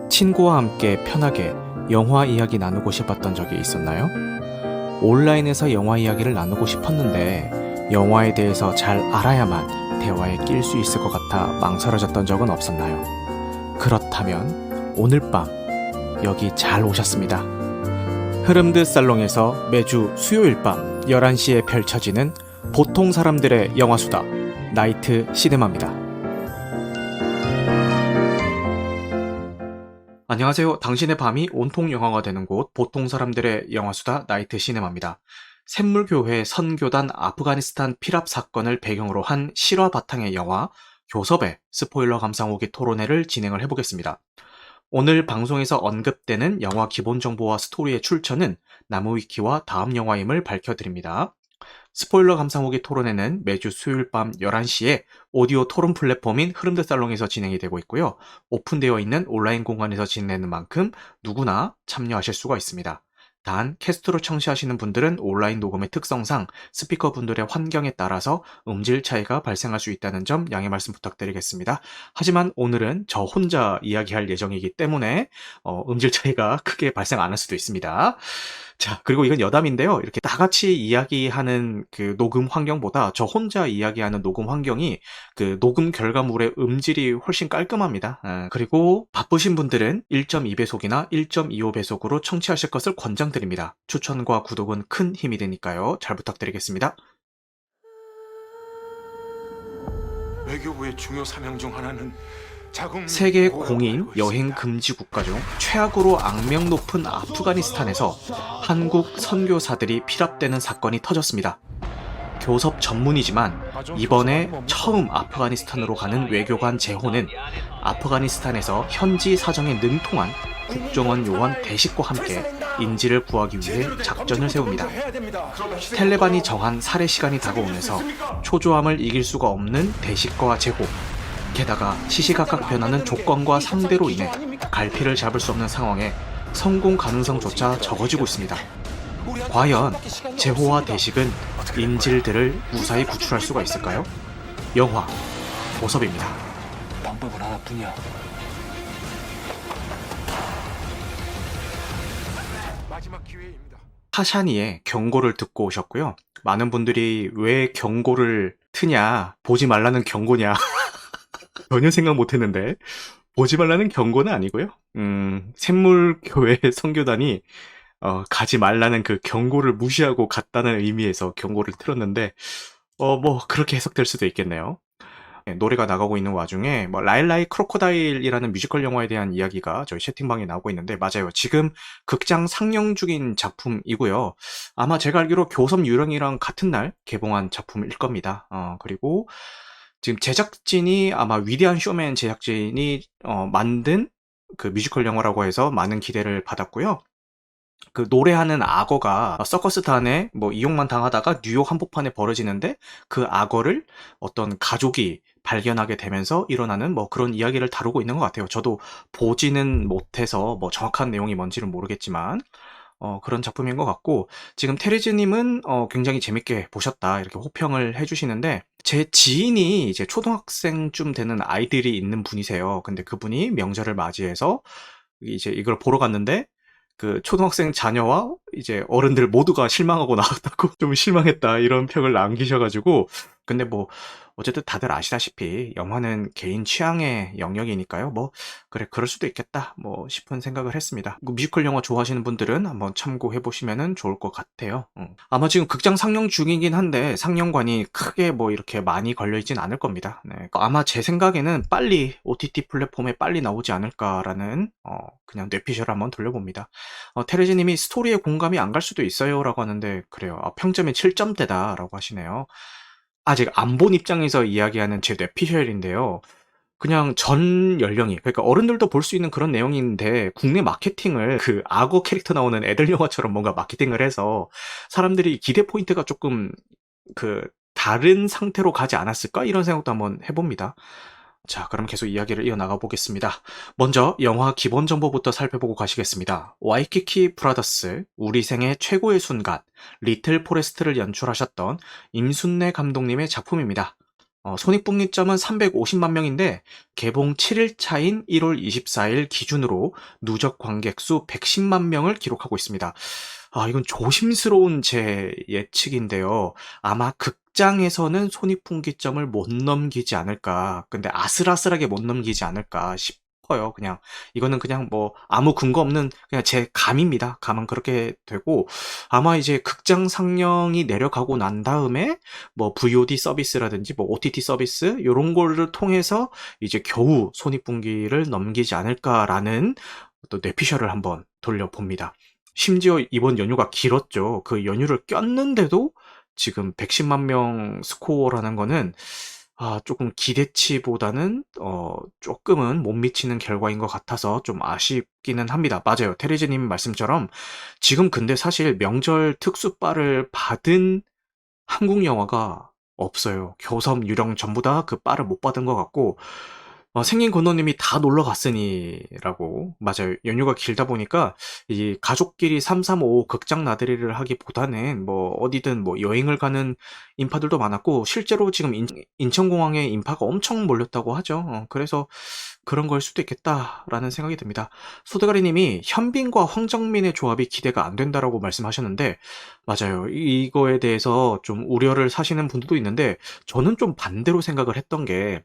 친구와 함께 편하게 영화 이야기 나누고 싶었던 적이 있었나요? 온라인에서 영화 이야기를 나누고 싶었는데 영화에 대해서 잘 알아야만 대화에 낄 수 있을 것 같아 망설여졌던 적은 없었나요? 그렇다면 오늘 밤 여기 잘 오셨습니다. 흐름드 살롱에서 매주 수요일 밤 11시에 펼쳐지는 보통 사람들의 영화수다 나이트 시네마입니다. 안녕하세요. 당신의 밤이 온통 영화가 되는 곳 보통 사람들의 영화수다 나이트 시네마입니다. 샘물교회 선교단 아프가니스탄 피랍 사건을 배경으로 한 실화 바탕의 영화 교섭의 스포일러 감상 후기 토론회를 진행을 해보겠습니다. 오늘 방송에서 언급되는 영화 기본 정보와 스토리의 출처는 나무위키와 다음 영화임을 밝혀드립니다. 스포일러 감상 후기 토론회는 매주 수요일 밤 11시에 오디오 토론 플랫폼인 흐름드 살롱에서 진행이 되고 있고요. 오픈되어 있는 온라인 공간에서 진행되는 만큼 누구나 참여하실 수가 있습니다. 단 캐스트로 청취하시는 분들은 온라인 녹음의 특성상 스피커 분들의 환경에 따라서 음질 차이가 발생할 수 있다는 점 양해 말씀 부탁드리겠습니다. 하지만 오늘은 저 혼자 이야기할 예정이기 때문에 음질 차이가 크게 발생 안 할 수도 있습니다. 자, 그리고 이건 여담인데요. 이렇게 다 같이 이야기하는 그 녹음 환경보다 저 혼자 이야기하는 녹음 환경이 그 녹음 결과물의 음질이 훨씬 깔끔합니다. 그리고 바쁘신 분들은 1.2배속이나 1.25배속으로 청취하실 것을 권장드립니다. 추천과 구독은 큰 힘이 되니까요. 잘 부탁드리겠습니다. 외교부의 중요 사명 중 하나는 세계 공인 여행 금지 국가 중 최악으로 악명 높은 아프가니스탄에서 한국 선교사들이 피랍되는 사건이 터졌습니다. 교섭 전문이지만 이번에 처음 아프가니스탄으로 가는 외교관 제호는 아프가니스탄에서 현지 사정에 능통한 국정원 요원 대식과 함께 인질을 구하기 위해 작전을 세웁니다. 텔레반이 정한 살해 시간이 다가오면서 초조함을 이길 수가 없는 대식과 제호, 게다가 시시각각 변하는 조건과 상대로 인해 갈피를 잡을 수 없는 상황에 성공 가능성조차 적어지고 있습니다. 과연 제호와 대식은 인질들을 무사히 구출할 수가 있을까요? 영화 교섭입니다. 방법은 하나뿐이야. 마지막 기회입니다. 하샤니의 경고를 듣고 오셨고요. 많은 분들이 왜 경고를 트냐, 보지 말라는 경고냐 전혀 생각 못했는데 보지 말라는 경고는 아니고요. 샘물교회 선교단이 가지 말라는 그 경고를 무시하고 갔다는 의미에서 경고를 틀었는데 뭐 그렇게 해석될 수도 있겠네요. 네, 노래가 나가고 있는 와중에 뭐 라일라이 크로코다일이라는 뮤지컬 영화에 대한 이야기가 저희 채팅방에 나오고 있는데 맞아요. 지금 극장 상영 중인 작품이고요. 아마 제가 알기로 교섭 유령이랑 같은 날 개봉한 작품일 겁니다. 그리고 지금 제작진이 아마 위대한 쇼맨 제작진이 만든 그 뮤지컬 영화라고 해서 많은 기대를 받았고요. 그 노래하는 악어가 서커스단에 뭐 이용만 당하다가 뉴욕 한복판에 벌어지는데 그 악어를 어떤 가족이 발견하게 되면서 일어나는 뭐 그런 이야기를 다루고 있는 것 같아요. 저도 보지는 못해서 뭐 정확한 내용이 뭔지는 모르겠지만 그런 작품인 것 같고 지금 테레즈님은 굉장히 재밌게 보셨다 이렇게 호평을 해주시는데 제 지인이 이제 초등학생쯤 되는 아이들이 있는 분이세요. 근데 그분이 명절을 맞이해서 이제 이걸 보러 갔는데 그 초등학생 자녀와 이제 어른들 모두가 실망하고 나왔다고 좀 실망했다 이런 평을 남기셔가지고 근데 뭐 어쨌든 다들 아시다시피 영화는 개인 취향의 영역이니까요. 뭐 그래 그럴 수도 있겠다 뭐 싶은 생각을 했습니다. 뮤지컬 영화 좋아하시는 분들은 한번 참고해 보시면 좋을 것 같아요. 아마 지금 극장 상영 중이긴 한데 상영관이 크게 뭐 이렇게 많이 걸려있진 않을 겁니다. 네, 아마 제 생각에는 빨리 OTT 플랫폼에 빨리 나오지 않을까라는 그냥 뇌피셜을 한번 돌려봅니다. 테레즈님이 스토리에 공감이 안 갈 수도 있어요 라고 하는데 그래요. 평점이 7점대다 라고 하시네요. 아직 안 본 입장에서 이야기하는 제 뇌피셜인데요. 그냥 전 연령이 그러니까 어른들도 볼 수 있는 그런 내용인데 국내 마케팅을 그 악어 캐릭터 나오는 애들 영화처럼 뭔가 마케팅을 해서 사람들이 기대 포인트가 조금 그 다른 상태로 가지 않았을까 이런 생각도 한번 해봅니다. 자, 그럼 계속 이야기를 이어나가 보겠습니다. 먼저 영화 기본 정보부터 살펴보고 가시겠습니다. 와이키키 브라더스, 우리 생애 최고의 순간, 리틀 포레스트를 연출하셨던 임순례 감독님의 작품입니다. 손익분기점은 350만 명인데 개봉 7일 차인 1월 24일 기준으로 누적 관객 수 110만 명을 기록하고 있습니다. 이건 조심스러운 제 예측인데요. 아마 극장에서는 손익분기점을 못 넘기지 않을까. 근데 아슬아슬하게 못 넘기지 않을까 싶어요. 그냥 이거는 그냥 뭐 아무 근거 없는 그냥 제 감입니다. 감은 그렇게 되고 아마 이제 극장 상영이 내려가고 난 다음에 뭐 VOD 서비스라든지 뭐 OTT 서비스 요런 거를 통해서 이제 겨우 손익분기를 넘기지 않을까라는 또 뇌피셜을 한번 돌려봅니다. 심지어 이번 연휴가 길었죠. 그 연휴를 꼈는데도 지금 110만 명 스코어라는 거는 조금 기대치보다는 조금은 못 미치는 결과인 것 같아서 좀 아쉽기는 합니다. 맞아요. 테레즈님 말씀처럼 지금 근데 사실 명절 특수바를 받은 한국 영화가 없어요. 교섭, 유령 전부 다 그 바를 못 받은 것 같고 생긴 건너님이 다 놀러 갔으니라고. 맞아요. 연휴가 길다 보니까 이 가족끼리 335 극장 나들이를 하기보다는 뭐 어디든 뭐 여행을 가는 인파들도 많았고 실제로 지금 인천공항에 인파가 엄청 몰렸다고 하죠. 그래서 그런 걸 수도 있겠다라는 생각이 듭니다. 소대가리 님이 현빈과 황정민의 조합이 기대가 안 된다라고 말씀하셨는데 맞아요. 이거에 대해서 좀 우려를 사시는 분들도 있는데 저는 좀 반대로 생각을 했던 게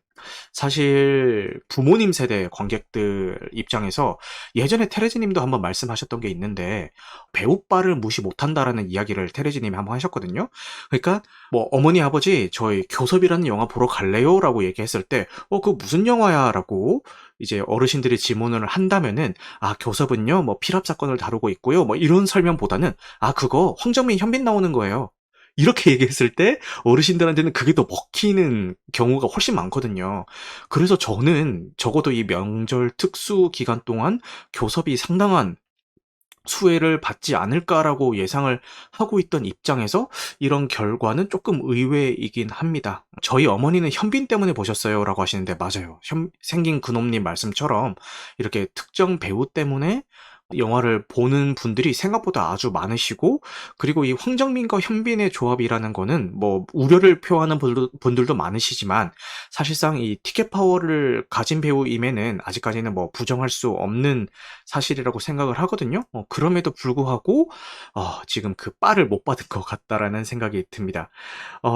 사실 부모님 세대 관객들 입장에서 예전에 테레즈 님도 한번 말씀하셨던 게 있는데 배우빠를 무시 못한다라는 이야기를 테레즈 님이 한번 하셨거든요. 그러니까 뭐 어머니 아버지 저희 교섭이라는 영화 보러 갈래요? 라고 얘기했을 때 그거 무슨 영화야? 라고 이제 어르신들이 질문을 한다면은 교섭은요 뭐 피랍 사건을 다루고 있고요 뭐 이런 설명보다는 그거 황정민 현빈 나오는 거예요. 이렇게 얘기했을 때 어르신들한테는 그게 더 먹히는 경우가 훨씬 많거든요. 그래서 저는 적어도 이 명절 특수 기간 동안 교섭이 상당한 수혜를 받지 않을까라고 예상을 하고 있던 입장에서 이런 결과는 조금 의외이긴 합니다. 저희 어머니는 현빈 때문에 보셨어요 라고 하시는데 맞아요. 생긴 그놈님 말씀처럼 이렇게 특정 배우 때문에 영화를 보는 분들이 생각보다 아주 많으시고 그리고 이 황정민과 현빈의 조합이라는 거는 뭐 우려를 표하는 분들도 많으시지만 사실상 이 티켓 파워를 가진 배우임에는 아직까지는 뭐 부정할 수 없는 사실이라고 생각을 하거든요. 그럼에도 불구하고 지금 그 빠를 못 받은 것 같다라는 생각이 듭니다.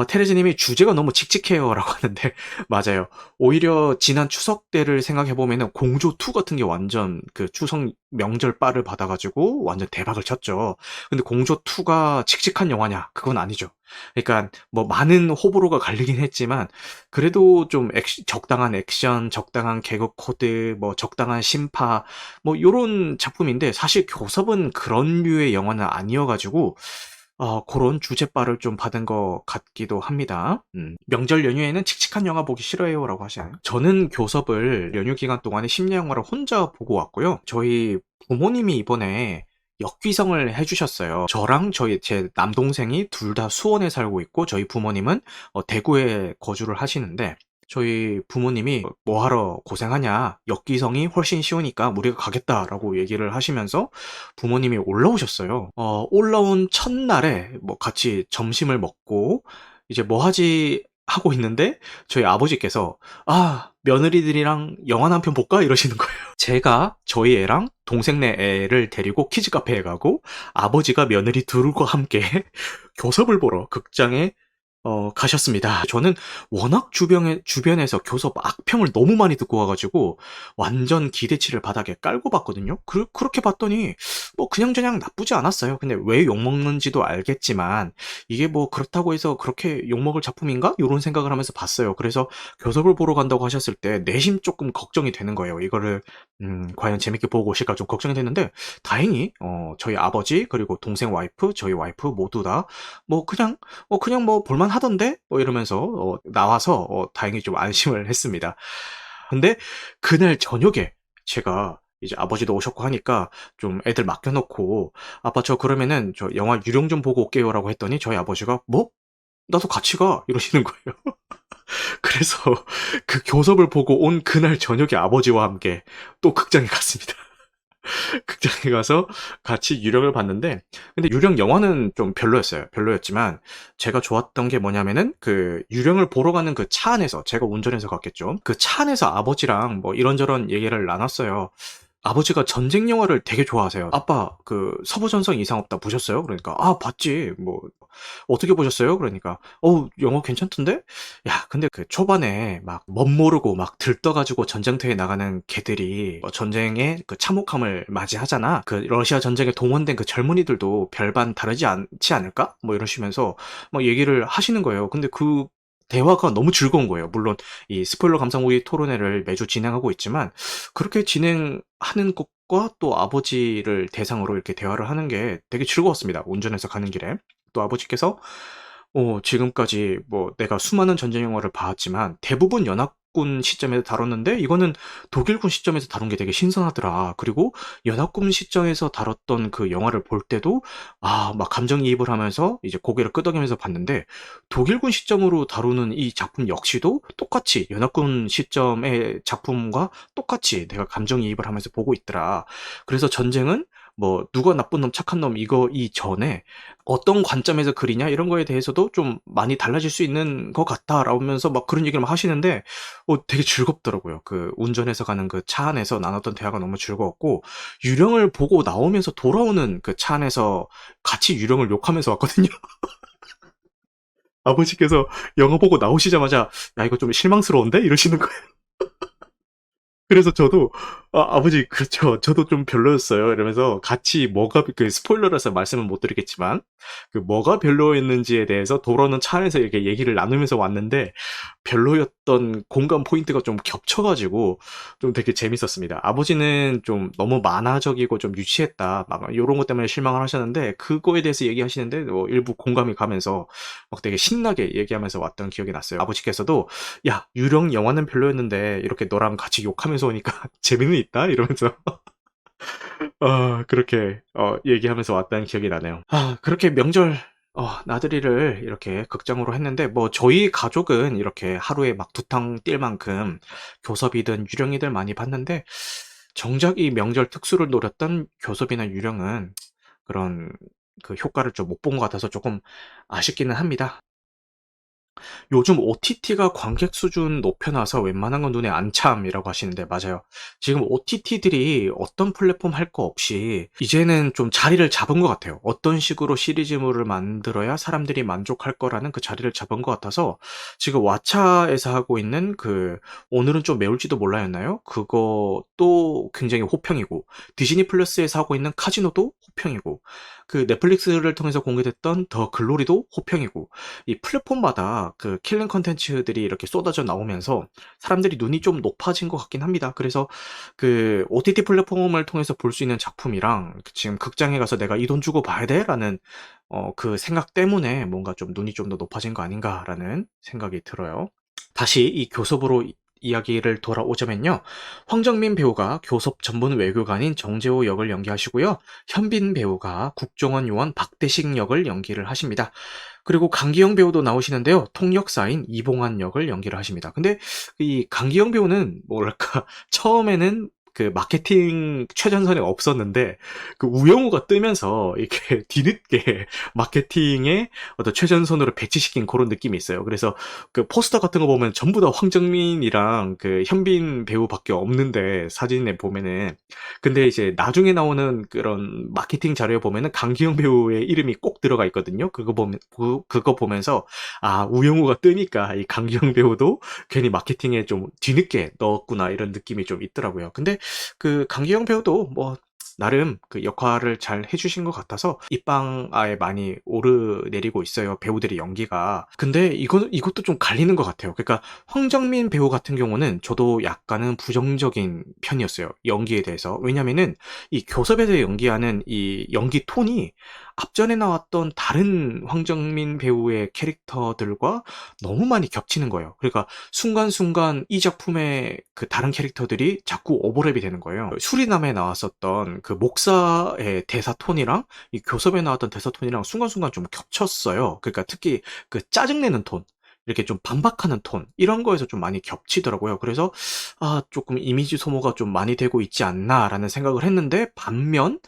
테레즈님이 주제가 너무 칙칙해요라고 하는데 맞아요. 오히려 지난 추석 때를 생각해 보면은 공조 2 같은 게 완전 그 추석 명절 빠를 받아가지고 완전 대박을 쳤죠. 근데 공조 2가 칙칙한 영화냐? 그건 아니죠. 그러니까 뭐 많은 호불호가 갈리긴 했지만 그래도 좀 적당한 액션, 적당한 개그 코드, 뭐 적당한 심파 뭐 요런 작품인데 사실 교섭은 그런 류의 영화는 아니어가지고 그런 주제바를 좀 받은 것 같기도 합니다. 명절 연휴에는 칙칙한 영화 보기 싫어요라고 하시나요? 저는 교섭을 연휴 기간 동안에 심야 영화를 혼자 보고 왔고요. 저희 부모님이 이번에 역귀성을 해주셨어요. 저랑 제 남동생이 둘 다 수원에 살고 있고 저희 부모님은 대구에 거주를 하시는데 저희 부모님이 뭐 하러 고생하냐 역귀성이 훨씬 쉬우니까 우리가 가겠다라고 얘기를 하시면서 부모님이 올라오셨어요. 올라온 첫날에 뭐 같이 점심을 먹고 이제 뭐 하지 하고 있는데 저희 아버지께서 며느리들이랑 영화 한 편 볼까 이러시는 거예요. 제가 저희 애랑 동생네 애를 데리고 키즈 카페에 가고 아버지가 며느리 둘과 함께 교섭을 보러 극장에 가셨습니다. 저는 워낙 주변에서 교섭 악평을 너무 많이 듣고 와가지고 완전 기대치를 바닥에 깔고 봤거든요. 그렇게 봤더니 뭐 그냥저냥 나쁘지 않았어요. 근데 왜 욕먹는지도 알겠지만 이게 뭐 그렇다고 해서 그렇게 욕먹을 작품인가? 이런 생각을 하면서 봤어요. 그래서 교섭을 보러 간다고 하셨을 때 내심 조금 걱정이 되는 거예요. 이거를 과연 재밌게 보고 오실까 좀 걱정이 됐는데 다행히 저희 아버지 그리고 동생 와이프 저희 와이프 모두 다 뭐 그냥 뭐 볼만 하던데? 이러면서 나와서 다행히 좀 안심을 했습니다. 근데 그날 저녁에 제가 이제 아버지도 오셨고 하니까 좀 애들 맡겨놓고 아빠 저 그러면은 저 영화 유령 좀 보고 올게요라고 했더니 저희 아버지가 뭐? 나도 같이 가 이러시는 거예요. 그래서 그 교섭을 보고 온 그날 저녁에 아버지와 함께 또 극장에 갔습니다. 극장에 가서 같이 유령을 봤는데, 근데 유령 영화는 좀 별로였어요. 별로였지만 제가 좋았던 게 뭐냐면은 그 유령을 보러 가는 그 차 안에서, 제가 운전해서 갔겠죠. 그 차 안에서 아버지랑 뭐 이런저런 얘기를 나눴어요. 아버지가 전쟁 영화를 되게 좋아하세요. 아빠, 그 서부전선 이상 없다 보셨어요? 그러니까 아, 봤지. 뭐 어떻게 보셨어요? 그러니까 영화 괜찮던데? 야, 근데 그 초반에 막 멋모르고 막 들떠가지고 전쟁터에 나가는 걔들이 전쟁의 그 참혹함을 맞이하잖아. 그 러시아 전쟁에 동원된 그 젊은이들도 별반 다르지 않지 않을까? 뭐 이러시면서 막 얘기를 하시는 거예요. 근데 그 대화가 너무 즐거운 거예요. 물론 이 스포일러 감상 후기 토론회를 매주 진행하고 있지만, 그렇게 진행하는 것과 또 아버지를 대상으로 이렇게 대화를 하는 게 되게 즐거웠습니다. 운전해서 가는 길에. 또 아버지께서 지금까지 뭐 내가 수많은 전쟁 영화를 봤지만 대부분 연합군 시점에서 다뤘는데 이거는 독일군 시점에서 다룬 게 되게 신선하더라. 그리고 연합군 시점에서 다뤘던 그 영화를 볼 때도 막 감정이입을 하면서 이제 고개를 끄덕이면서 봤는데, 독일군 시점으로 다루는 이 작품 역시도 똑같이 연합군 시점의 작품과 똑같이 내가 감정이입을 하면서 보고 있더라. 그래서 전쟁은 뭐 누가 나쁜 놈 착한 놈 이거 이전에 어떤 관점에서 그리냐 이런 거에 대해서도 좀 많이 달라질 수 있는 것 같다라면서 막 그런 얘기를 막 하시는데 되게 즐겁더라고요. 그 운전해서 가는 그 차 안에서 나눴던 대화가 너무 즐거웠고, 유령을 보고 나오면서 돌아오는 그 차 안에서 같이 유령을 욕하면서 왔거든요. 아버지께서 영화 보고 나오시자마자 야, 이거 좀 실망스러운데? 이러시는 거예요. 그래서 저도 아버지 그렇죠. 저도 좀 별로였어요. 이러면서 같이 뭐가 그 스포일러라서 말씀은 못 드리겠지만 그 뭐가 별로였는지에 대해서 돌아오는 차 안에서 이렇게 얘기를 나누면서 왔는데, 별로였던 공감 포인트가 좀 겹쳐가지고 좀 되게 재밌었습니다. 아버지는 좀 너무 만화적이고 좀 유치했다 막 이런 것 때문에 실망을 하셨는데, 그거에 대해서 얘기하시는데 일부 공감이 가면서 막 되게 신나게 얘기하면서 왔던 기억이 났어요. 아버지께서도 야, 유령 영화는 별로였는데 이렇게 너랑 같이 욕하면서 오니까 재미는 있다 이러면서 그렇게 얘기하면서 왔다는 기억이 나네요. 그렇게 명절 나들이를 이렇게 극장으로 했는데, 뭐 저희 가족은 이렇게 하루에 막 두탕 뛸 만큼 교섭이든 유령이든 많이 봤는데, 정작 이 명절 특수를 노렸던 교섭이나 유령은 그런 그 효과를 좀 못 본 것 같아서 조금 아쉽기는 합니다. 요즘 OTT가 관객 수준 높여놔서 웬만한 건 눈에 안 참이라고 하시는데, 맞아요. 지금 OTT들이 어떤 플랫폼 할 거 없이 이제는 좀 자리를 잡은 것 같아요. 어떤 식으로 시리즈물을 만들어야 사람들이 만족할 거라는 그 자리를 잡은 것 같아서, 지금 왓챠에서 하고 있는 그 오늘은 좀 매울지도 몰라였나요? 그것도 굉장히 호평이고, 디즈니 플러스에서 하고 있는 카지노도 호평이고, 그 넷플릭스를 통해서 공개됐던 더 글로리도 호평이고, 이 플랫폼마다 그 킬링 컨텐츠들이 이렇게 쏟아져 나오면서 사람들이 눈이 좀 높아진 것 같긴 합니다. 그래서 그 OTT 플랫폼을 통해서 볼 수 있는 작품이랑 지금 극장에 가서 내가 이 돈 주고 봐야 돼? 라는 그 생각 때문에 뭔가 좀 눈이 좀 더 높아진 거 아닌가라는 생각이 들어요. 다시 이 교섭으로 이야기를 돌아오자면요. 황정민 배우가 교섭 전문 외교관인 정재호 역을 연기하시고요. 현빈 배우가 국정원 요원 박대식 역을 연기를 하십니다. 그리고 강기영 배우도 나오시는데요. 통역사인 이봉환 역을 연기를 하십니다. 근데 이 강기영 배우는 뭐랄까 처음에는 그 마케팅 최전선에 없었는데, 그 우영우가 뜨면서 이렇게 뒤늦게 마케팅의 어떤 최전선으로 배치시킨 그런 느낌이 있어요. 그래서 그 포스터 같은 거 보면 전부 다 황정민이랑 그 현빈 배우밖에 없는데, 사진에 보면은. 근데 이제 나중에 나오는 그런 마케팅 자료에 보면은 강기영 배우의 이름이 꼭 들어가 있거든요. 그거 보면서 우영우가 뜨니까 이 강기영 배우도 괜히 마케팅에 좀 뒤늦게 넣었구나 이런 느낌이 좀 있더라고요. 근데 그 강기영 배우도 뭐 나름 그 역할을 잘 해주신 것 같아서 입방아에 많이 오르내리고 있어요, 배우들의 연기가. 근데 이것도 좀 갈리는 것 같아요. 그러니까 황정민 배우 같은 경우는 저도 약간은 부정적인 편이었어요, 연기에 대해서. 왜냐면은 이 교섭에서 연기하는 이 연기 톤이 앞전에 나왔던 다른 황정민 배우의 캐릭터들과 너무 많이 겹치는 거예요. 그러니까 순간순간 이 작품의 그 다른 캐릭터들이 자꾸 오버랩이 되는 거예요. 수리남에 나왔었던 그 목사의 대사 톤이랑 이 교섭에 나왔던 대사 톤이랑 순간순간 좀 겹쳤어요. 그러니까 특히 그 짜증내는 톤, 이렇게 좀 반박하는 톤 이런 거에서 좀 많이 겹치더라고요. 그래서 '아 조금 이미지 소모가 좀 많이 되고 있지 않나.'라는 생각을 했는데 반면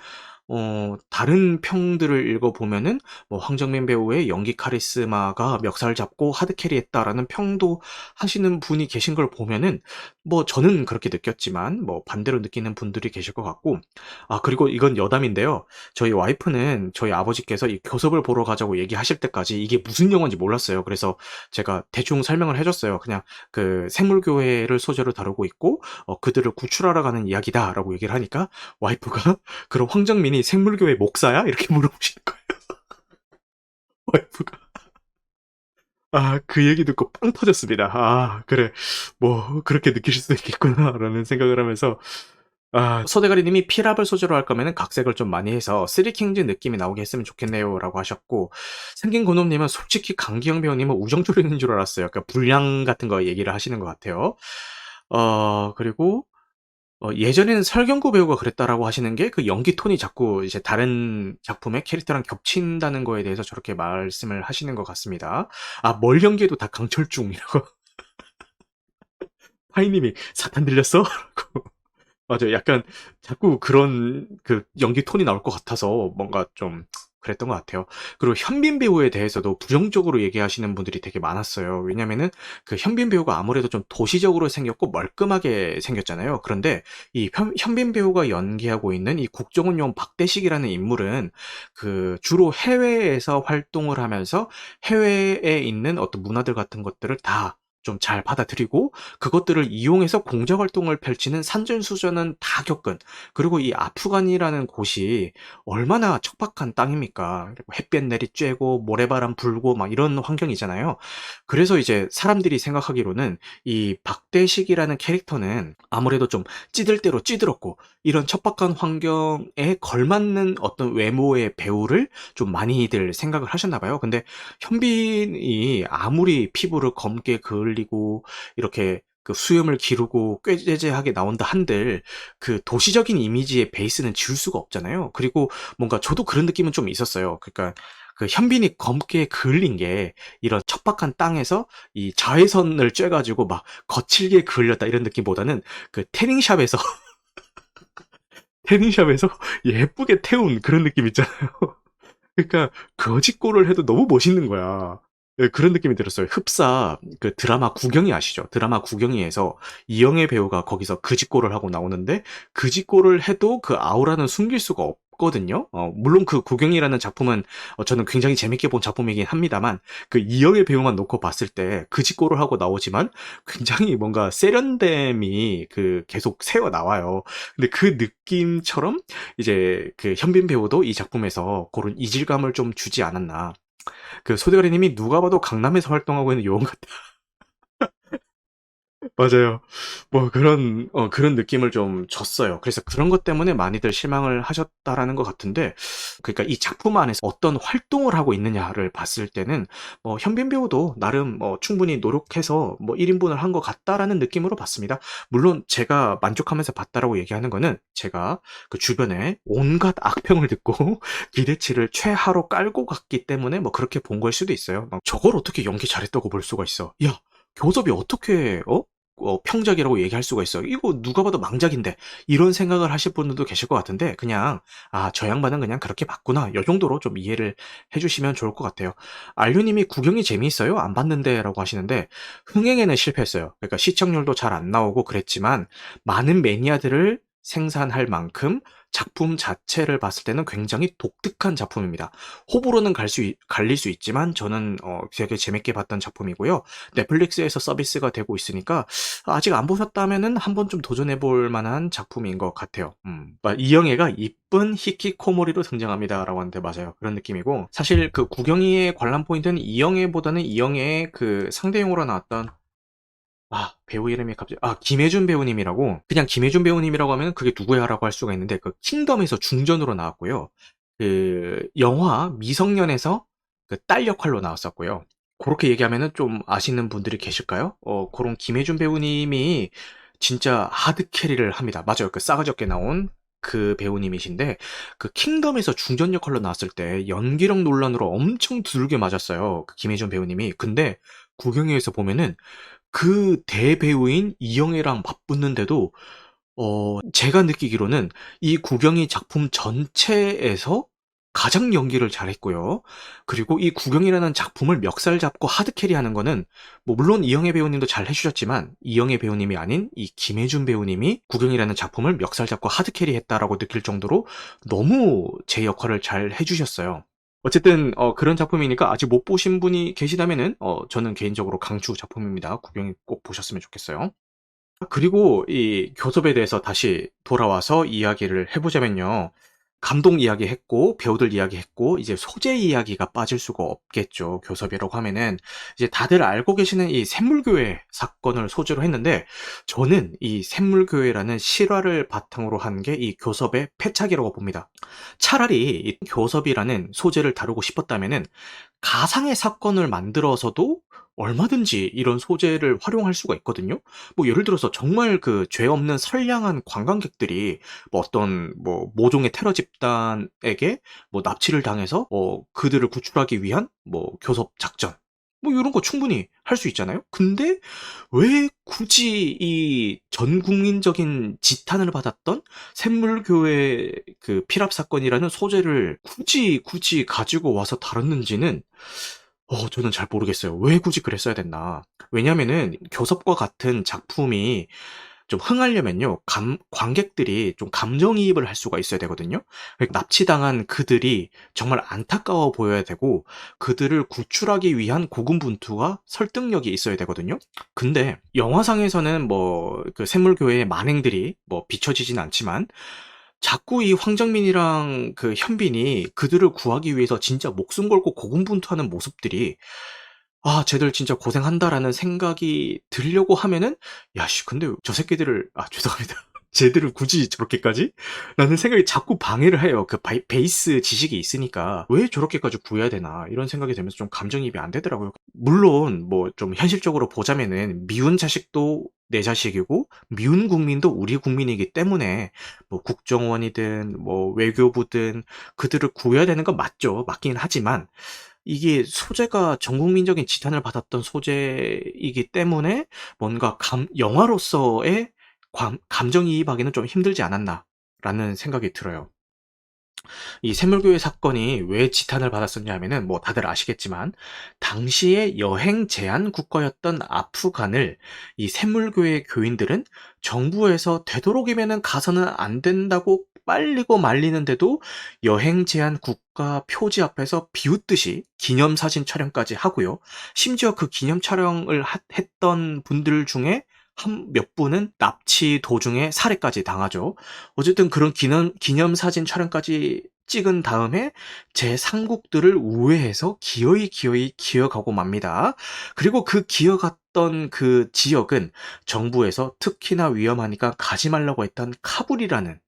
다른 평들을 읽어보면은 뭐 황정민 배우의 연기 카리스마가 멱살 잡고 하드캐리했다라는 평도 하시는 분이 계신 걸 보면은 뭐 저는 그렇게 느꼈지만 뭐 반대로 느끼는 분들이 계실 것 같고 그리고 이건 여담인데요. 저희 와이프는 저희 아버지께서 이 교섭을 보러 가자고 얘기하실 때까지 이게 무슨 영화인지 몰랐어요. 그래서 제가 대충 설명을 해 줬어요. 그냥 그 생물교회를 소재로 다루고 있고 그들을 구출하러 가는 이야기다라고 얘기를 하니까 와이프가 "그럼 황정민이 생물교회 목사야?" 이렇게 물어보시는 거예요. 와이프가. 그 얘기 듣고 빵 터졌습니다. '아 그래. 뭐 그렇게 느끼실 수도 있겠구나.'라는 생각을 하면서 서대가리 님이 "피랍을 소재로 할 거면은 각색을 좀 많이 해서 쓰리킹즈 느낌이 나오게 했으면 좋겠네요."라고 하셨고 생긴 고놈 님은 "솔직히 강기영 배우님은 우정 조리는 줄 알았어요." 그러니까 분량 같은 거 얘기를 하시는 것 같아요. 그리고 예전에는 설경구 배우가 그랬다라고 하시는 게 그 연기 톤이 자꾸 이제 다른 작품의 캐릭터랑 겹친다는 거에 대해서 저렇게 말씀을 하시는 것 같습니다. 뭘 연기해도 다 강철중이라고 파이님이 "사탄 들렸어?" 라고. 맞아요. 약간 자꾸 그런 그 연기 톤이 나올 것 같아서 뭔가 좀 그랬던 것 같아요. 그리고 현빈 배우에 대해서도 부정적으로 얘기하시는 분들이 되게 많았어요. 왜냐면은 그 현빈 배우가 아무래도 좀 도시적으로 생겼고 멀끔하게 생겼잖아요. 그런데 이 현빈 배우가 연기하고 있는 이 국정원 요원 박대식이라는 인물은 그 주로 해외에서 활동을 하면서 해외에 있는 어떤 문화들 같은 것들을 다 좀 잘 받아들이고 그것들을 이용해서 공작 활동을 펼치는 산전수전은 다 겪은 그리고 이 아프간이라는 곳이 얼마나 척박한 땅입니까? 그리고 햇볕 내리쬐고 모래바람 불고 막 이런 환경이잖아요. 그래서 이제 사람들이 생각하기로는 이 박대식이라는 캐릭터는 아무래도 좀 찌들 대로 찌들었고 이런 척박한 환경에 걸맞는 어떤 외모의 배우를 좀 많이들 생각을 하셨나 봐요. 근데 현빈이 아무리 피부를 검게 그을리고 이렇게 그 수염을 기르고 꾀재재하게 나온다 한들 그 도시적인 이미지의 베이스는 지울 수가 없잖아요. 그리고 뭔가 저도 그런 느낌은 좀 있었어요. 그러니까 그 현빈이 검게 그을린 게 이런 척박한 땅에서 이 자외선을 쬐 가지고 막 거칠게 그을렸다 이런 느낌보다는 그 태닝샵에서 태닝샵에서 예쁘게 태운 그런 느낌 있잖아요. 그러니까 거짓골을 해도 너무 멋있는 거야. 예, 그런 느낌이 들었어요. 흡사 그 드라마 구경이 아시죠? 드라마 구경이에서 이영애 배우가 거기서 그짓골을 하고 나오는데 그짓골을 해도 그 아우라는 숨길 수가 없거든요. 물론 그 구경이라는 작품은 저는 굉장히 재밌게 본 작품이긴 합니다만 그 이영애 배우만 놓고 봤을 때 그짓골을 하고 나오지만 굉장히 뭔가 세련됨이 그 계속 새어 나와요. 근데 그 느낌처럼 이제 그 현빈 배우도 이 작품에서 그런 이질감을 좀 주지 않았나. 그 소대가리 님이 "누가 봐도 강남에서 활동하고 있는 요원 같다." 맞아요. 뭐 그런 느낌을 좀 줬어요. 그래서 그런 것 때문에 많이들 실망을 하셨다라는 것 같은데 그러니까 이 작품 안에서 어떤 활동을 하고 있느냐를 봤을 때는 현빈 배우도 나름 충분히 노력해서 1 인분을 한 것 같다라는 느낌으로 봤습니다. 물론 제가 만족하면서 봤다라고 얘기하는 거는 제가 그 주변에 온갖 악평을 듣고 기대치를 최하로 깔고 갔기 때문에 그렇게 본 걸 수도 있어요. "저걸 어떻게 연기 잘했다고 볼 수가 있어. 야 교섭이 어떻게 평작이라고 얘기할 수가 있어. 이거 누가 봐도 망작인데." 이런 생각을 하실 분들도 계실 것 같은데 그냥 '아 저 양반은 그냥 그렇게 봤구나.' 요 정도로 좀 이해를 해 주시면 좋을 것 같아요. 알류 님이 "구경이 재미있어요? 안 봤는데."라고 하시는데 흥행에는 실패했어요. 그러니까 시청률도 잘 안 나오고 그랬지만 많은 매니아들을 생산할 만큼 작품 자체를 봤을 때는 굉장히 독특한 작품입니다. 호불호는 갈릴 수 있지만 저는 되게 재밌게 봤던 작품이고요. 넷플릭스에서 서비스가 되고 있으니까 아직 안 보셨다면은 한번 좀 도전해 볼 만한 작품인 것 같아요. 이영애가 "이쁜 히키코모리로 등장합니다."라고 하는데 맞아요. 그런 느낌이고 사실 그 구경이의 관람 포인트는 이영애보다는 이영애의 그 상대용으로 나왔던 배우 이름이 갑자기 김혜준 배우님이라고 그냥 김혜준 배우님이라고 하면 그게 누구야라고 할 수가 있는데 그 킹덤에서 중전으로 나왔고요. 그 영화 미성년에서 그 딸 역할로 나왔었고요. 고렇게 얘기하면은 좀 아시는 분들이 계실까요? 고런 김혜준 배우님이 진짜 하드 캐리를 합니다. 맞아요. 그 싸가지 없게 나온 그 배우님이신데 그 킹덤에서 중전 역할로 나왔을 때 연기력 논란으로 엄청 두들겨 맞았어요. 그 김혜준 배우님이. 근데 구경회에서 보면은 그 대배우인 이영애랑 맞붙는데도 제가 느끼기로는 이 구경이 작품 전체에서 가장 연기를 잘했고요. 그리고 이 구경이라는 작품을 멱살 잡고 하드캐리하는 거는 뭐 물론 이영애 배우님도 잘 해주셨지만 이영애 배우님이 아닌 이 김혜준 배우님이 구경이라는 작품을 멱살 잡고 하드캐리했다라고 느낄 정도로 너무 제 역할을 잘 해주셨어요. 어쨌든 그런 작품이니까 아직 못 보신 분이 계시다면은 저는 개인적으로 강추 작품입니다. 구경이 꼭 보셨으면 좋겠어요. 그리고 이 교섭에 대해서 다시 돌아와서 이야기를 해보자면요. 감독 이야기 했고, 배우들 이야기 했고, 이제 소재 이야기가 빠질 수가 없겠죠. 교섭이라고 하면은. 이제 다들 알고 계시는 이 샘물교회 사건을 소재로 했는데, 저는 이 샘물교회라는 실화를 바탕으로 한 게 이 교섭의 패착이라고 봅니다. 차라리 이 교섭이라는 소재를 다루고 싶었다면은, 가상의 사건을 만들어서도 얼마든지 이런 소재를 활용할 수가 있거든요. 뭐 예를 들어서 정말 그 죄 없는 선량한 관광객들이 뭐 어떤 뭐 모종의 테러 집단에게 뭐 납치를 당해서 그들을 구출하기 위한 뭐 교섭 작전 뭐 이런 거 충분히 할 수 있잖아요. 근데 왜 굳이 이 전 국민적인 지탄을 받았던 샘물교회 그 피랍 사건이라는 소재를 굳이 가지고 와서 다뤘는지는 저는 잘 모르겠어요. 왜 굳이 그랬어야 됐나. 왜냐면은 교섭과 같은 작품이 좀 흥하려면요, 관객들이 좀 감정이입을 할 수가 있어야 되거든요. 그러니까 납치당한 그들이 정말 안타까워 보여야 되고, 그들을 구출하기 위한 고군분투와 설득력이 있어야 되거든요. 근데 영화상에서는 뭐 그 샘물교회의 만행들이 뭐 비춰지진 않지만, 자꾸 이 황정민이랑 그 현빈이 그들을 구하기 위해서 진짜 목숨 걸고 고군분투하는 모습들이 쟤들 진짜 고생한다라는 생각이 들려고 하면은 야 씨 근데 저 새끼들을 죄송합니다. 쟤들을 굳이 저렇게까지? 라는 생각이 자꾸 방해를 해요. 그 베이스 지식이 있으니까 '왜 저렇게까지 구해야 되나.' 이런 생각이 들면서 좀 감정이입이 안 되더라고요. 물론 뭐 좀 현실적으로 보자면은 미운 자식도 내 자식이고 미운 국민도 우리 국민이기 때문에 뭐 국정원이든 뭐 외교부든 그들을 구해야 되는 건 맞죠. 맞긴 하지만 이게 소재가 전국민적인 지탄을 받았던 소재이기 때문에 뭔가 영화로서의 감정이입하기는 좀 힘들지 않았나라는 생각이 들어요. 이 샘물교회 사건이 왜 지탄을 받았었냐 하면은 뭐 다들 아시겠지만 당시에 여행 제한 국가였던 아프간을 이 샘물교회 교인들은 정부에서 되도록이면은 가서는 안 된다고 빨리고 말리는데도 여행 제한 국가 표지 앞에서 비웃듯이 기념사진 촬영까지 하고요. 심지어 그 기념 촬영을 했던 분들 중에 몇 분은 납치 도중에 살해까지 당하죠. 어쨌든 그런 기념사진 촬영까지 찍은 다음에 제3국들을 우회해서 기어이 기어가고 맙니다. 그리고 그 기어갔던 그 지역은 정부에서 특히나 위험하니까 가지 말라고 했던 카불이라는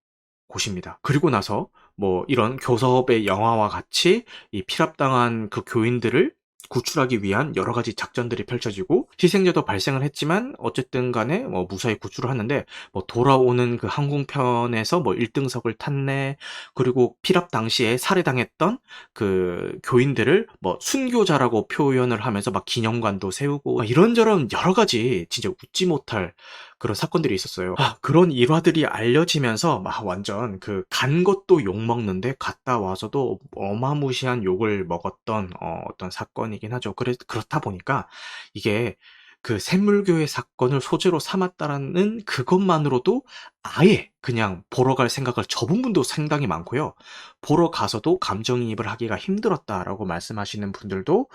곳입니다. 그리고 나서 뭐 이런 교섭의 영화와 같이 이 피랍당한 그 교인들을 구출하기 위한 여러 가지 작전들이 펼쳐지고 희생자도 발생을 했지만 어쨌든 간에 뭐 무사히 구출을 하는데 뭐 돌아오는 그 항공편에서 뭐 1등석을 탔네. 그리고 피랍 당시에 살해당했던 그 교인들을 뭐 순교자라고 표현을 하면서 막 기념관도 세우고 막 이런저런 여러 가지 진짜 웃지 못할 그런 사건들이 있었어요. 그런 일화들이 알려지면서 막 완전 그 간 것도 욕 먹는데 갔다 와서도 어마무시한 욕을 먹었던 어떤 사건이긴 하죠. 그렇다 보니까 이게 그 샘물교회 사건을 소재로 삼았다라는 그것만으로도 아예 그냥 보러 갈 생각을 접은 분도 상당히 많고요. 보러 가서도 감정이입을 하기가 힘들었다라고 말씀하시는 분들도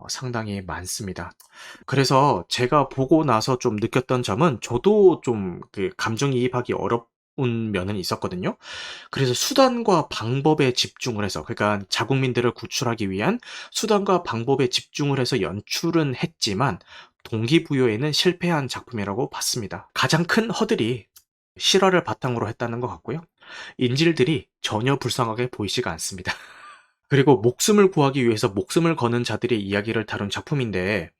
상당히 많습니다. 그래서 제가 보고 나서 좀 느꼈던 점은 저도 좀 그 감정이입하기 어려운 면은 있었거든요. 그래서 수단과 방법에 집중을 해서 그러니까 자국민들을 구출하기 위한 수단과 방법에 집중을 해서 연출은 했지만 동기부여에는 실패한 작품이라고 봤습니다. 가장 큰 허들이 실화를 바탕으로 했다는 것 같고요. 인질들이 전혀 불쌍하게 보이지가 않습니다. 그리고 목숨을 구하기 위해서 목숨을 거는 자들의 이야기를 다룬 작품인데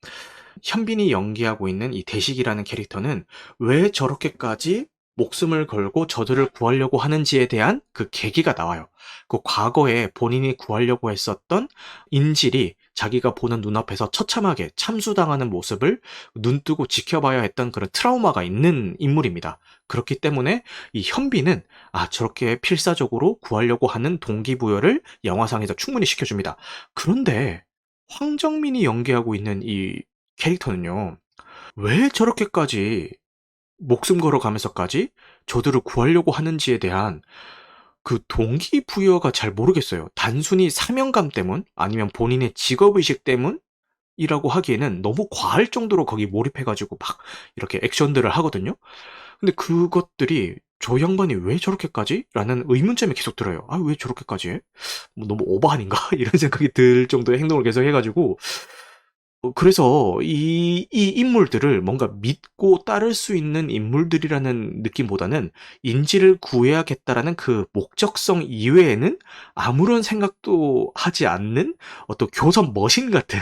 현빈이 연기하고 있는 이 대식이라는 캐릭터는 왜 저렇게까지 목숨을 걸고 저들을 구하려고 하는지에 대한 그 계기가 나와요. 그 과거에 본인이 구하려고 했었던 인질이 자기가 보는 눈앞에서 처참하게 참수당하는 모습을 눈뜨고 지켜봐야 했던 그런 트라우마가 있는 인물입니다. 그렇기 때문에 이 현빈은 저렇게 필사적으로 구하려고 하는 동기부여를 영화상에서 충분히 시켜줍니다. 그런데 황정민이 연기하고 있는 이 캐릭터는요, 왜 저렇게까지 목숨 걸어가면서까지 저들을 구하려고 하는지에 대한 그 동기부여가 잘 모르겠어요. 단순히 사명감 때문 아니면 본인의 직업의식 때문이라고 하기에는 너무 과할 정도로 거기 몰입해가지고 막 이렇게 액션들을 하거든요. 근데 그것들이 저 양반이 왜 저렇게까지? 라는 의문점이 계속 들어요. 왜 저렇게까지 해? 뭐 너무 오버 아닌가? 이런 생각이 들 정도의 행동을 계속 해가지고 그래서 이 인물들을 뭔가 믿고 따를 수 있는 인물들이라는 느낌보다는 인지를 구해야겠다라는 그 목적성 이외에는 아무런 생각도 하지 않는 어떤 교섭 머신 같은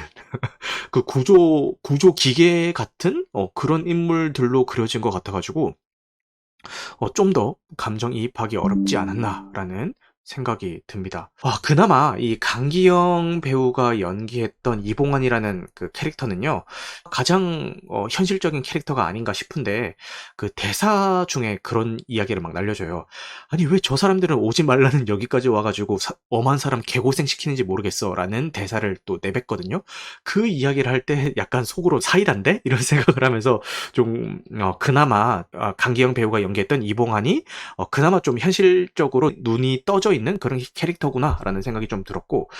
그 구조 기계 같은 그런 인물들로 그려진 것 같아가지고 좀 더 감정이입하기 어렵지 않았나라는 생각이 듭니다. 그나마 이 강기영 배우가 연기했던 이봉환이라는 그 캐릭터는요, 가장 현실적인 캐릭터가 아닌가 싶은데, 그 대사 중에 그런 이야기를 막 날려줘요. 아니, 왜 저 사람들은 오지 말라는 여기까지 와가지고 엄한 사람 개고생 시키는지 모르겠어. 라는 대사를 또 내뱉거든요. 그 이야기를 할 때 약간 속으로 사이다인데? 이런 생각을 하면서 좀, 그나마 강기영 배우가 연기했던 이봉환이 그나마 좀 현실적으로 눈이 떠져 있는 그런 캐릭터구나라는 생각이 좀 들었고,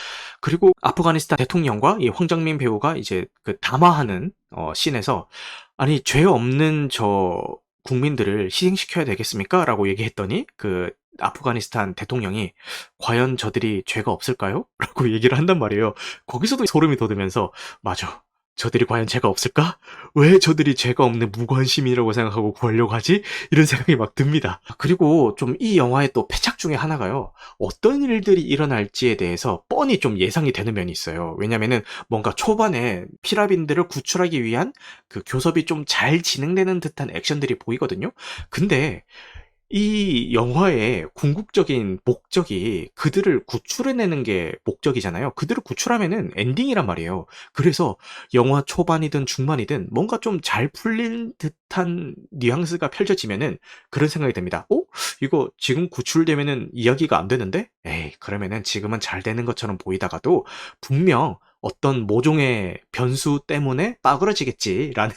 그리고 아프가니스탄 대통령과 이 황정민 배우가 이제 그 담화하는 씬에서 아니 죄 없는 저 국민들을 희생시켜야 되겠습니까? 라고 얘기했더니 그 아프가니스탄 대통령이 과연 저들이 죄가 없을까요? 라고 얘기를 한단 말이에요. 거기서도 소름이 돋으면서 맞아. 저들이 과연 죄가 없을까? 왜 저들이 죄가 없는 무고한 시민이라고 생각하고 구하려고 하지? 이런 생각이 막 듭니다. 그리고 좀 이 영화의 또 패착 중에 하나가요. 어떤 일들이 일어날지에 대해서 뻔히 좀 예상이 되는 면이 있어요. 왜냐면은 뭔가 초반에 피라빈들을 구출하기 위한 그 교섭이 좀 잘 진행되는 듯한 액션들이 보이거든요. 근데 이 영화의 궁극적인 목적이 그들을 구출해내는 게 목적이잖아요. 그들을 구출하면은 엔딩이란 말이에요. 그래서 영화 초반이든 중반이든 뭔가 좀 잘 풀린 듯한 뉘앙스가 펼쳐지면은 그런 생각이 듭니다. 이거 지금 구출되면은 이야기가 안 되는데? 에이, 그러면은 지금은 잘 되는 것처럼 보이다가도 분명 어떤 모종의 변수 때문에 빠그러지겠지라는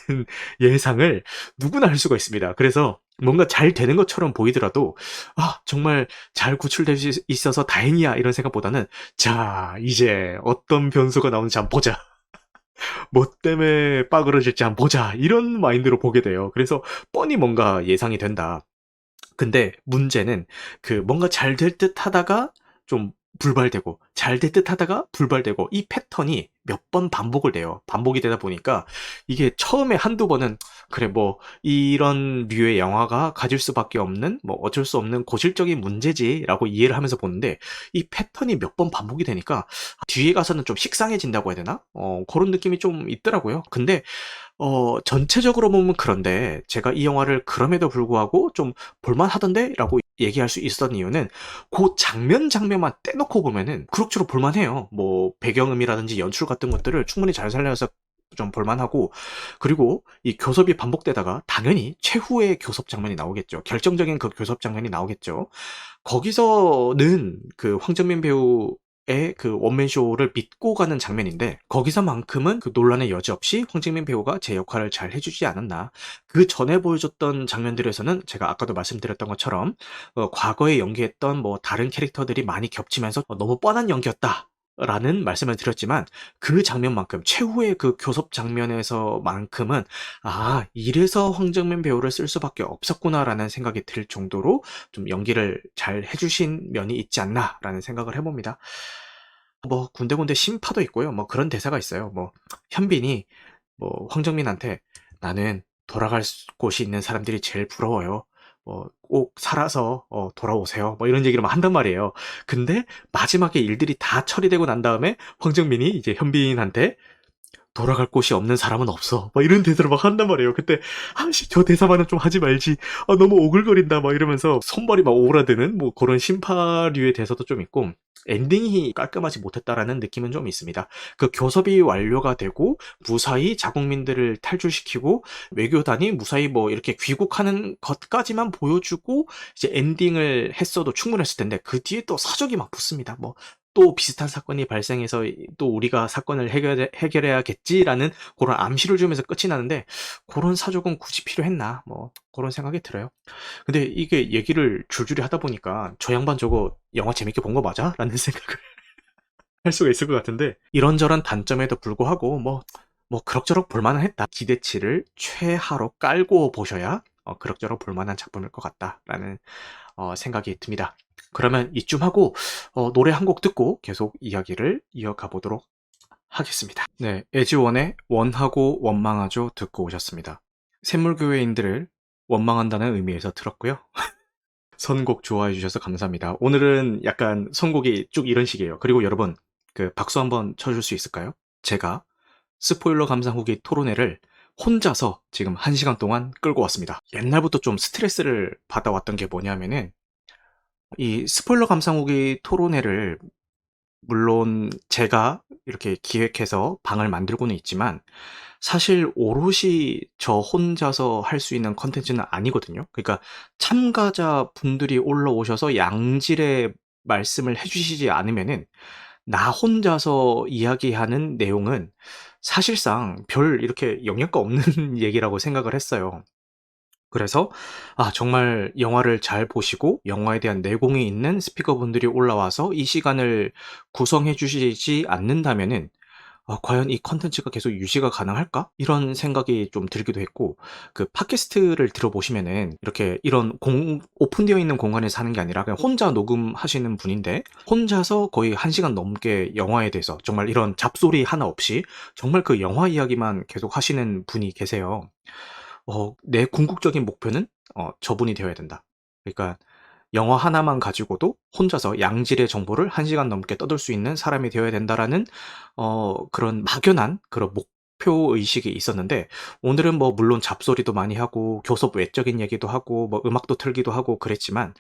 예상을 누구나 할 수가 있습니다. 그래서 뭔가 잘 되는 것처럼 보이더라도 정말 잘 구출될 수 있어서 다행이야 이런 생각보다는 자 이제 어떤 변수가 나오는지 한번 보자. 뭐 때문에 빠그러질지 한번 보자 이런 마인드로 보게 돼요. 그래서 뻔히 뭔가 예상이 된다. 근데 문제는 그 뭔가 잘 될 듯 하다가 좀 불발되고 잘 될 듯 하다가 불발되고 이 패턴이 몇 번 반복을 돼요. 반복이 되다 보니까 이게 처음에 한두 번은 그래 뭐 이런 류의 영화가 가질 수밖에 없는 뭐 어쩔 수 없는 고질적인 문제지라고 이해를 하면서 보는데 이 패턴이 몇 번 반복이 되니까 뒤에 가서는 좀 식상해진다고 해야 되나? 그런 느낌이 좀 있더라고요. 근데 전체적으로 보면 그런데 제가 이 영화를 그럼에도 불구하고 좀 볼만하던데? 라고 얘기할 수 있었던 이유는 그 장면만 떼놓고 보면은 그럭저럭 볼만해요. 뭐 배경음이라든지 연출 같은 것들을 충분히 잘 살려서 좀 볼만하고 그리고 이 교섭이 반복되다가 당연히 최후의 교섭 장면이 나오겠죠. 결정적인 그 교섭 장면이 나오겠죠. 거기서는 그 황정민 배우의 그 원맨쇼를 믿고 가는 장면인데 거기서만큼은 그 논란의 여지 없이 황정민 배우가 제 역할을 잘 해주지 않았나. 그 전에 보여줬던 장면들에서는 제가 아까도 말씀드렸던 것처럼 과거에 연기했던 뭐 다른 캐릭터들이 많이 겹치면서 너무 뻔한 연기였다. 라는 말씀을 드렸지만 그 장면만큼 최후의 그 교섭 장면에서만큼은 이래서 황정민 배우를 쓸 수밖에 없었구나라는 생각이 들 정도로 좀 연기를 잘 해주신 면이 있지 않나라는 생각을 해봅니다. 뭐 군데군데 심파도 있고요. 뭐 그런 대사가 있어요. 뭐 현빈이 뭐 황정민한테 나는 돌아갈 곳이 있는 사람들이 제일 부러워요. 꼭 살아서 돌아오세요. 뭐 이런 얘기를 막 한단 말이에요. 근데 마지막에 일들이 다 처리되고 난 다음에 황정민이 이제 현빈한테 돌아갈 곳이 없는 사람은 없어. 막 이런 대사를 막 한단 말이에요. 그때 아씨 저 대사만은 좀 하지 말지. 아 너무 오글거린다. 막 이러면서 손발이 막 오그라드는 뭐 그런 심파류의 대사도 좀 있고 엔딩이 깔끔하지 못했다라는 느낌은 좀 있습니다. 그 교섭이 완료가 되고 무사히 자국민들을 탈출시키고 외교단이 무사히 뭐 이렇게 귀국하는 것까지만 보여주고 이제 엔딩을 했어도 충분했을 텐데 그 뒤에 또 사족이 막 붙습니다. 뭐 또 비슷한 사건이 발생해서 또 우리가 사건을 해결해야겠지라는 그런 암시를 주면서 끝이 나는데 그런 사족은 굳이 필요했나 뭐 그런 생각이 들어요. 근데 이게 얘기를 줄줄이 하다 보니까 저 양반 저거 영화 재밌게 본 거 맞아? 라는 생각을 할 수가 있을 것 같은데 이런저런 단점에도 불구하고 뭐 그럭저럭 볼만은 했다. 기대치를 최하로 깔고 보셔야 그럭저럭 볼만한 작품일 것 같다라는 생각이 듭니다. 그러면 이쯤 하고 노래 한 곡 듣고 계속 이야기를 이어가 보도록 하겠습니다. 네, 에지원의 원하고 원망하죠 듣고 오셨습니다. 샘물교회인들을 원망한다는 의미에서 들었고요. 선곡 좋아해 주셔서 감사합니다. 오늘은 약간 선곡이 쭉 이런 식이에요. 그리고 여러분 그 박수 한번 쳐줄 수 있을까요? 제가 스포일러 감상 후기 토론회를 혼자서 지금 1시간 동안 끌고 왔습니다. 옛날부터 좀 스트레스를 받아왔던 게 뭐냐면은 이 스포일러 감상 후기 토론회를 물론 제가 이렇게 기획해서 방을 만들고는 있지만 사실 오롯이 저 혼자서 할 수 있는 컨텐츠는 아니거든요. 그러니까 참가자 분들이 올라오셔서 양질의 말씀을 해주시지 않으면은 나 혼자서 이야기하는 내용은 사실상 별 이렇게 영향가 없는 얘기라고 생각을 했어요. 그래서 정말 영화를 잘 보시고 영화에 대한 내공이 있는 스피커분들이 올라와서 이 시간을 구성해 주시지 않는다면은 '과연 이 콘텐츠가 계속 유지가 가능할까?' 이런 생각이 좀 들기도 했고 그 팟캐스트를 들어보시면은 이렇게 이런 오픈되어 있는 공간에서 하는 게 아니라 그냥 혼자 녹음하시는 분인데 혼자서 거의 1시간 넘게 영화에 대해서 정말 이런 잡소리 하나 없이 정말 그 영화 이야기만 계속 하시는 분이 계세요. 내 궁극적인 목표는 저분이 되어야 된다. 그러니까 영화 하나만 가지고도 혼자서 양질의 정보를 1시간 넘게 떠들 수 있는 사람이 되어야 된다라는 그런 막연한 그런 목표 의식이 있었는데 오늘은 뭐 물론 잡소리도 많이 하고 교섭 외적인 얘기도 하고 뭐 음악도 틀기도 하고 그랬지만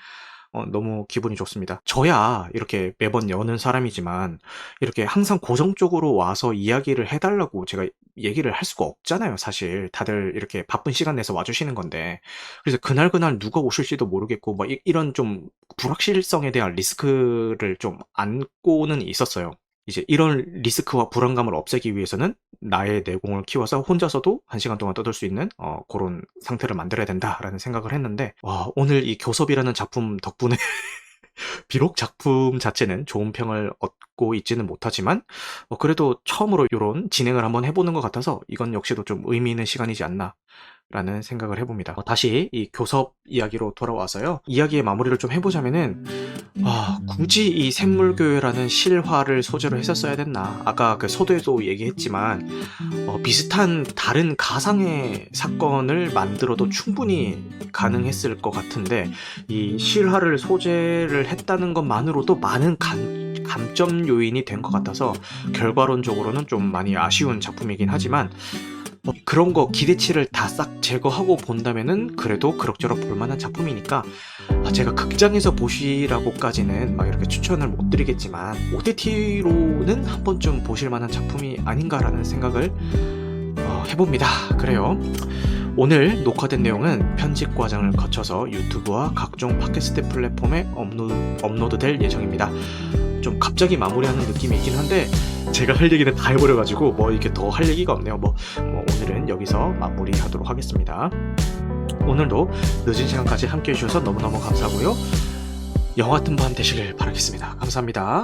너무 기분이 좋습니다. 저야 이렇게 매번 여는 사람이지만 이렇게 항상 고정적으로 와서 이야기를 해 달라고 제가 얘기를 할 수가 없잖아요 사실. 다들 이렇게 바쁜 시간 내서 와 주시는 건데. 그래서 그날그날 누가 오실지도 모르겠고 뭐 이런 좀 불확실성에 대한 리스크를 좀 안고는 있었어요. 이제 이런 리스크와 불안감을 없애기 위해서는 나의 내공을 키워서 혼자서도 1시간 동안 떠들 수 있는 그런 상태를 만들어야 된다라는 생각을 했는데 오늘 이 교섭이라는 작품 덕분에 비록 작품 자체는 좋은 평을 얻고 있지는 못하지만 그래도 처음으로 이런 진행을 한번 해보는 것 같아서 이건 역시도 좀 의미 있는 시간이지 않나 라는 생각을 해봅니다. 다시 이 교섭 이야기로 돌아와서요. 이야기의 마무리를 좀 해보자면은 굳이 이 샘물교회라는 실화를 소재로 했었어야 됐나. 아까 그 서두에도 얘기했지만 비슷한 다른 가상의 사건을 만들어도 충분히 가능했을 것 같은데 이 실화를 소재를 했다는 것만으로도 많은 감점 요인이 된 것 같아서 결과론적으로는 좀 많이 아쉬운 작품이긴 하지만 그런 거 기대치를 다 싹 제거하고 본다면은 그래도 그럭저럭 볼만한 작품이니까 제가 극장에서 보시라고까지는 막 이렇게 추천을 못 드리겠지만 OTT로는 한 번쯤 보실 만한 작품이 아닌가라는 생각을 해봅니다. 그래요. 오늘 녹화된 내용은 편집 과정을 거쳐서 유튜브와 각종 팟캐스트 플랫폼에 업로드될 예정입니다. 좀 갑자기 마무리하는 느낌이 있긴 한데 제가 할 얘기는 다 해버려가지고 뭐 이렇게 더 할 얘기가 없네요. 오늘은 여기서 마무리하도록 하겠습니다. 오늘도 늦은 시간까지 함께 해주셔서 너무너무 감사하고요. 영화 같은 밤 되시길 바라겠습니다. 감사합니다.